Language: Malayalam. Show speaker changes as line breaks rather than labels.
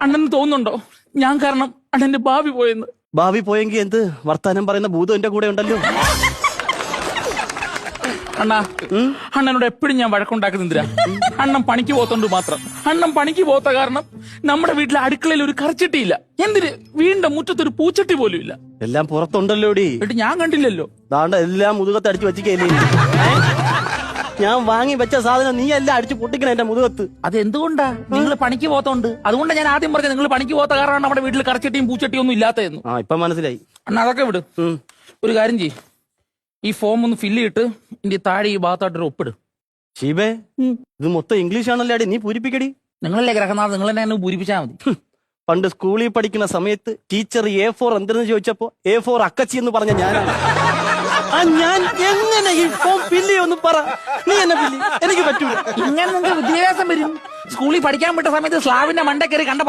അണ്ണന് തോന്നുന്നുണ്ടോ ഞാൻ കാരണം അണ്ണന്റെ ഭാവി പോയെന്ന്?
ഭാവി പോയെങ്കിൽ എന്ത് വർത്താനം പറയുന്ന ഭൂതം എന്റെ കൂടെ ഉണ്ടല്ലോ.
അണ്ണാ അണ്ണനോട് എപ്പോഴും ഞാൻ വഴക്കുണ്ടാക്കുന്നില്ല. അണ്ണൻ പണിക്ക് പോത്തോണ്ട് മാത്രം. അണ്ണൻ പണിക്ക് പോത്ത കാരണം നമ്മുടെ വീട്ടിലെ അടുക്കളയിൽ ഒരു കറിച്ചട്ടിയില്ല. എന്തിന് വീണ്ടും മുറ്റത്തൊരു പൂച്ചട്ടി പോലും ഇല്ല.
എല്ലാം പുറത്തുണ്ടല്ലോടി.
എന്നിട്ട് ഞാൻ കണ്ടില്ലല്ലോ.
ദാണ്ട എല്ലാം മുതുകത്ത് അടിച്ചു വെച്ചില്ലേ. ഞാൻ വാങ്ങി വെച്ച സാധനം നീ എല്ലാം അടിച്ചു പൊട്ടിക്കണ എന്റെ മുതുകത്ത്.
അത് എന്തുകൊണ്ടാ? നിങ്ങൾ പണിക്ക് പോത്തോണ്ട്. അതുകൊണ്ട് ഞാൻ ആദ്യം പറഞ്ഞത് നിങ്ങൾ പണിക്ക് പോത്ത കാരണം നമ്മുടെ വീട്ടിൽ കറിച്ചട്ടിയും പൂച്ചട്ടിയും ഒന്നും ഇല്ലാത്തതെന്ന്.
ഇപ്പൊ മനസ്സിലായി.
അണ്ണാ അതൊക്കെ വിട്. ഒരു കാര്യം ചെയ്യ്, ഈ ഫോം ഒന്ന് ഫില്ല് ചെയ്തിട്ട് ഇന്റെ താഴെ ഈ ഭാഗത്തായിട്ടൊരു ഒപ്പിട്.
ഷീബേ ഇത് മൊത്തം ഇംഗ്ലീഷ് ആണല്ലേ അടി, നീ പൂരിപ്പിക്കടി.
നിങ്ങളല്ലേ ഗ്രഹനാഥ്, നിങ്ങൾ തന്നെ പൂരിപ്പിച്ചാൽ മതി.
പണ്ട് സ്കൂളിൽ പഠിക്കുന്ന സമയത്ത് ടീച്ചർ A4 എന്തെന്ന് ചോദിച്ചപ്പോ A4 അക്കച്ചി എന്ന് പറഞ്ഞ ഞാനാണ്. ഞാൻ എങ്ങനെ ഈ ഫോം ഫില്ല് ചെയ്യുമെന്ന് പറ. നീ എന്നെ ഫില്ല് എനിക്ക് പറ്റൂല.
ഇങ്ങനെ നിങ്ങൾക്ക് വിദ്യാഭ്യാസം വരും. സ്കൂളിൽ പഠിക്കാൻ വിട്ട സമയത്ത് സ്ലാവിന്റെ മണ്ടക്കറി കണ്ട